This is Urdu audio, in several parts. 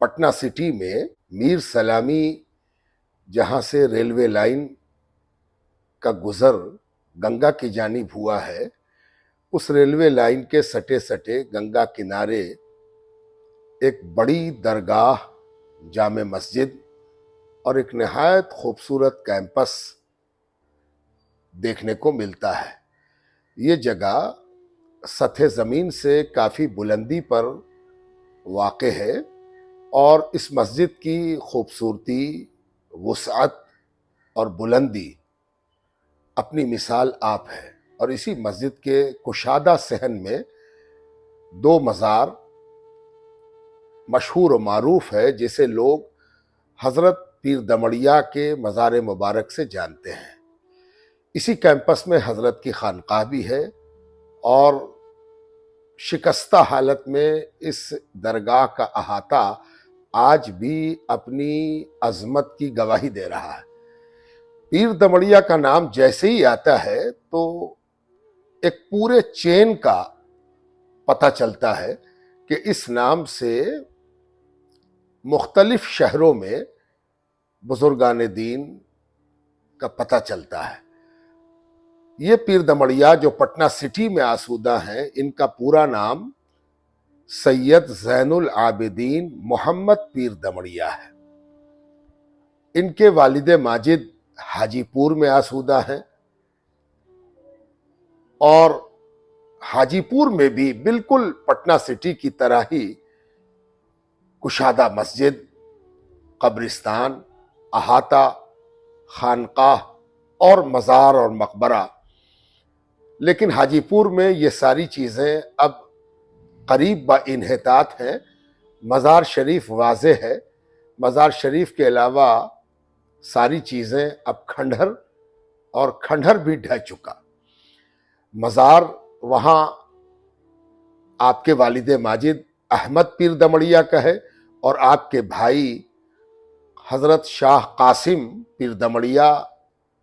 پٹنہ سٹی میں میر سلامی جہاں سے ریلوے لائن کا گزر گنگا کی جانب ہوا ہے، اس ریلوے لائن کے سٹے سٹے گنگا کنارے ایک بڑی درگاہ، جامع مسجد اور ایک نہایت خوبصورت کیمپس دیکھنے کو ملتا ہے۔ یہ جگہ سطح زمین سے کافی بلندی پر واقع ہے اور اس مسجد کی خوبصورتی، وسعت اور بلندی اپنی مثال آپ ہے، اور اسی مسجد کے کشادہ صحن میں دو مزار مشہور و معروف ہے جسے لوگ حضرت پیر دمڑیا کے مزار مبارک سے جانتے ہیں۔ اسی کیمپس میں حضرت کی خانقاہ بھی ہے اور شکستہ حالت میں اس درگاہ کا احاطہ آج بھی اپنی عظمت کی گواہی دے رہا ہے۔ پیر دمڑیا کا نام جیسے ہی آتا ہے تو ایک پورے چین کا پتہ چلتا ہے کہ اس نام سے مختلف شہروں میں بزرگان دین کا پتہ چلتا ہے۔ یہ پیر دمڑیا جو پٹنہ سٹی میں آسودہ ہیں، ان کا پورا نام سید زین العابدین محمد پیر دمڑیا ہے۔ ان کے والد ماجد حاجی پور میں آسودہ ہیں، اور حاجی پور میں بھی بالکل پٹنہ سٹی کی طرح ہی کشادہ مسجد، قبرستان، احاطہ، خانقاہ اور مزار اور مقبرہ، لیکن حاجی پور میں یہ ساری چیزیں اب قریب با انحطاط ہیں۔ مزار شریف واضح ہے، مزار شریف کے علاوہ ساری چیزیں اب کھنڈر، اور کھنڈر بھی ڈھہ چکا۔ مزار وہاں آپ کے والد ماجد احمد پیر دمڑیا کا ہے، اور آپ کے بھائی حضرت شاہ قاسم پیر دمڑیا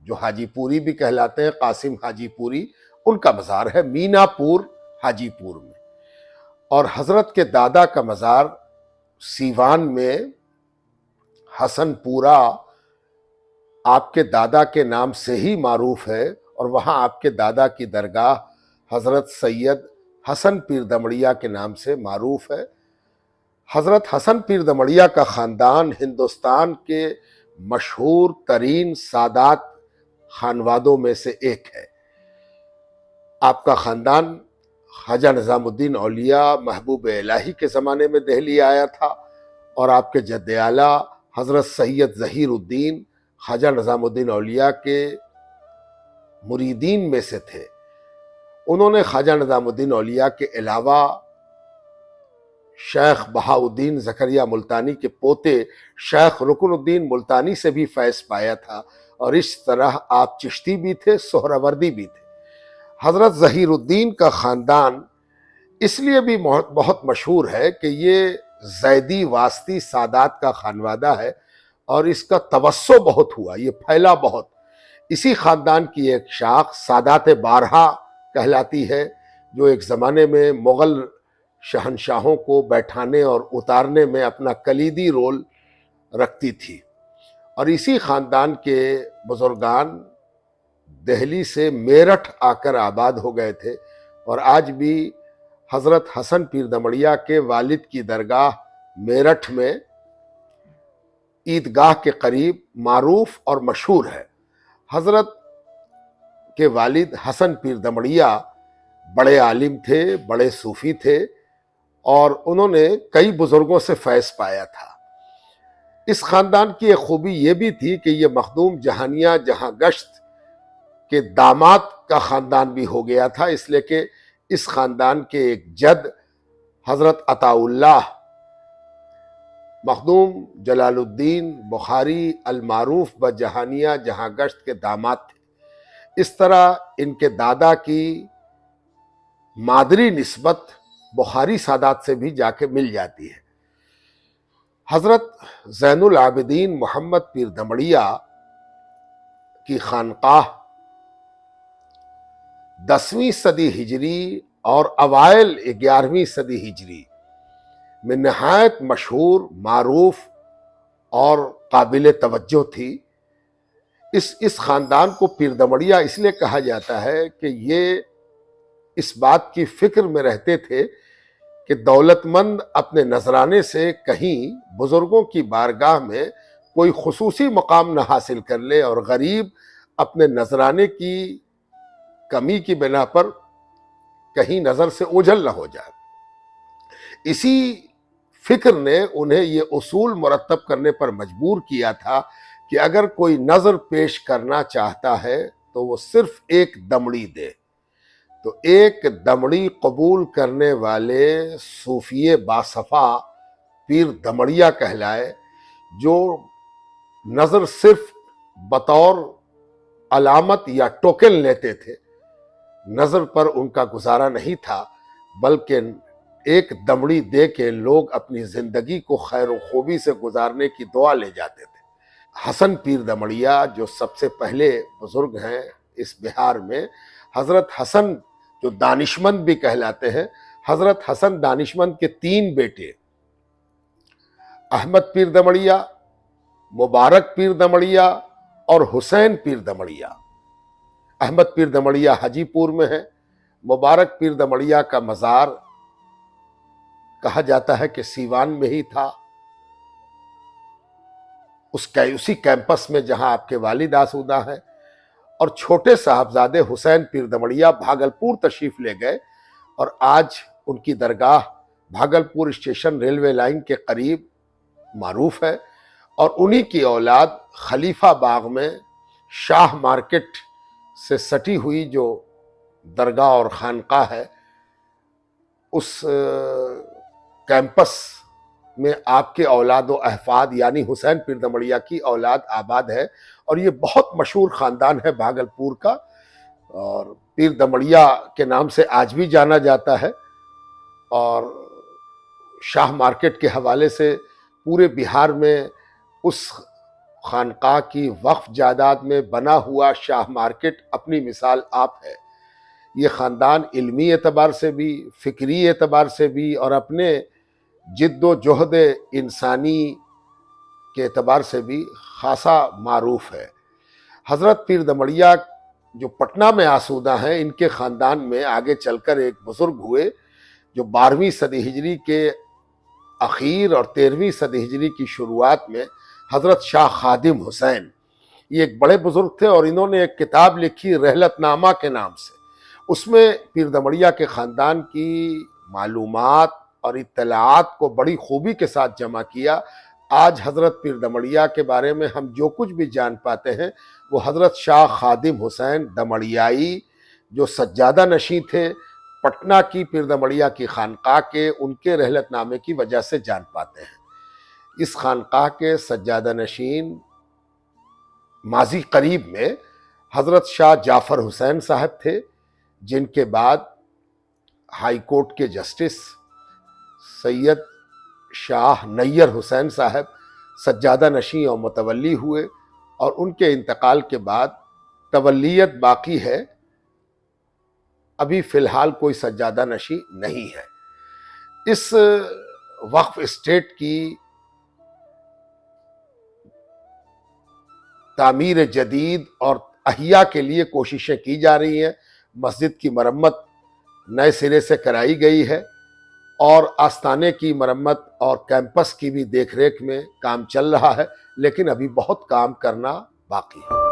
جو حاجی پوری بھی کہلاتے ہیں، قاسم حاجی پوری، ان کا مزار ہے مینا پور حاجی پور میں۔ اور حضرت کے دادا کا مزار سیوان میں حسن پورہ آپ کے دادا کے نام سے ہی معروف ہے، اور وہاں آپ کے دادا کی درگاہ حضرت سید حسن پیر دمڑیا کے نام سے معروف ہے۔ حضرت حسن پیر دمڑیا کا خاندان ہندوستان کے مشہور ترین سادات خانوادوں میں سے ایک ہے۔ آپ کا خاندان خواجہ نظام الدین اولیاء محبوب الہی کے زمانے میں دہلی آیا تھا، اور آپ کے جد اعلیٰ حضرت سید ظہیر الدین خواجہ نظام الدین اولیاء کے مریدین میں سے تھے۔ انہوں نے خواجہ نظام الدین اولیاء کے علاوہ شیخ بہاؤالدین زکریا ملتانی کے پوتے شیخ رکن الدین ملتانی سے بھی فیض پایا تھا، اور اس طرح آپ چشتی بھی تھے، سہروردی بھی تھے۔ حضرت ظہیر الدین کا خاندان اس لیے بھی بہت مشہور ہے کہ یہ زیدی واسطی سادات کا خانوادہ ہے، اور اس کا توسع بہت ہوا، یہ پھیلا بہت۔ اسی خاندان کی ایک شاخ سادات بارہا کہلاتی ہے، جو ایک زمانے میں مغل شہنشاہوں کو بیٹھانے اور اتارنے میں اپنا کلیدی رول رکھتی تھی۔ اور اسی خاندان کے بزرگان دہلی سے میرٹھ آ کر آباد ہو گئے تھے، اور آج بھی حضرت حسن پیر دمڑیا کے والد کی درگاہ میرٹھ میں عیدگاہ کے قریب معروف اور مشہور ہے۔ حضرت کے والد حسن پیر دمڑیا بڑے عالم تھے، بڑے صوفی تھے، اور انہوں نے کئی بزرگوں سے فیض پایا تھا۔ اس خاندان کی ایک خوبی یہ بھی تھی کہ یہ مخدوم جہانیہ جہاں گشت کے داماد کا خاندان بھی ہو گیا تھا، اس لیے کہ اس خاندان کے ایک جد حضرت عطا اللہ مخدوم جلال الدین بخاری المعروف بجہانیہ جہاں گشت کے داماد تھے۔ اس طرح ان کے دادا کی مادری نسبت بخاری سادات سے بھی جا کے مل جاتی ہے۔ حضرت زین العابدین محمد پیر دمڑیا کی خانقاہ 10ویں صدی ہجری اور اوائل 11ویں صدی ہجری میں نہایت مشہور، معروف اور قابل توجہ تھی۔ اس خاندان کو پیر دمڑیا اس لیے کہا جاتا ہے کہ یہ اس بات کی فکر میں رہتے تھے کہ دولت مند اپنے نذرانے سے کہیں بزرگوں کی بارگاہ میں کوئی خصوصی مقام نہ حاصل کر لے، اور غریب اپنے نذرانے کی کمی کی بنا پر کہیں نظر سے اوجھل نہ ہو جائے۔ اسی فکر نے انہیں یہ اصول مرتب کرنے پر مجبور کیا تھا کہ اگر کوئی نظر پیش کرنا چاہتا ہے تو وہ صرف ایک دمڑی دے۔ تو ایک دمڑی قبول کرنے والے صوفی باصفا پیر دمڑیا کہلائے، جو نظر صرف بطور علامت یا ٹوکن لیتے تھے۔ نظر پر ان کا گزارا نہیں تھا، بلکہ ایک دمڑی دے کے لوگ اپنی زندگی کو خیر و خوبی سے گزارنے کی دعا لے جاتے تھے۔ حسن پیر دمڑیا جو سب سے پہلے بزرگ ہیں اس بہار میں، حضرت حسن جو دانشمند بھی کہلاتے ہیں، حضرت حسن دانشمند کے 3 بیٹے، احمد پیر دمڑیا، مبارک پیر دمڑیا اور حسین پیر دمڑیا۔ احمد پیر دمڑیا حاجی پور میں ہے۔ مبارک پیر دمڑیا کا مزار کہا جاتا ہے کہ سیوان میں ہی تھا، اسی کیمپس میں جہاں آپ کے والد آسودہ ہیں۔ اور چھوٹے صاحبزادے حسین پیر دمڑیا بھاگلپور تشریف لے گئے، اور آج ان کی درگاہ بھاگلپور اسٹیشن ریلوے لائن کے قریب معروف ہے۔ اور انہی کی اولاد خلیفہ باغ میں شاہ مارکیٹ سے سٹی ہوئی جو درگاہ اور خانقاہ ہے، اس کیمپس میں آپ کے اولاد و احفاد یعنی حسین پیر دمڑیا کی اولاد آباد ہے۔ اور یہ بہت مشہور خاندان ہے بھاگلپور کا، اور پیر دمڑیا کے نام سے آج بھی جانا جاتا ہے۔ اور شاہ مارکیٹ کے حوالے سے پورے بہار میں اس خانقاہ کی وقف جائیداد میں بنا ہوا شاہ مارکیٹ اپنی مثال آپ ہے۔ یہ خاندان علمی اعتبار سے بھی، فکری اعتبار سے بھی، اور اپنے جد و جہد انسانی کے اعتبار سے بھی خاصا معروف ہے۔ حضرت پیر دمڑیا جو پٹنہ میں آسودہ ہیں، ان کے خاندان میں آگے چل کر ایک بزرگ ہوئے جو 12ویں صدی ہجری کے اخیر اور 13ویں صدی ہجری کی شروعات میں حضرت شاہ خادم حسین، یہ ایک بڑے بزرگ تھے، اور انہوں نے ایک کتاب لکھی رحلت نامہ کے نام سے۔ اس میں پیر دمڑیا کے خاندان کی معلومات اور اطلاعات کو بڑی خوبی کے ساتھ جمع کیا۔ آج حضرت پیر دمڑیا کے بارے میں ہم جو کچھ بھی جان پاتے ہیں وہ حضرت شاہ خادم حسین دمڑیائی جو سجادہ نشین تھے پٹنہ کی پیر دمڑیا کی خانقاہ کے، ان کے رحلت نامے کی وجہ سے جان پاتے ہیں۔ اس خانقاہ کے سجادہ نشین ماضی قریب میں حضرت شاہ جعفر حسین صاحب تھے، جن کے بعد ہائی کورٹ کے جسٹس سید شاہ نیر حسین صاحب سجادہ نشین اور متولی ہوئے، اور ان کے انتقال کے بعد تولیت باقی ہے، ابھی فی الحال کوئی سجادہ نشین نہیں ہے۔ اس وقف اسٹیٹ کی تعمیر جدید اور احیاء کے لیے کوششیں کی جا رہی ہیں۔ مسجد کی مرمت نئے سرے سے کرائی گئی ہے، اور آستانے کی مرمت اور کیمپس کی بھی دیکھ ریکھ میں کام چل رہا ہے، لیکن ابھی بہت کام کرنا باقی ہے۔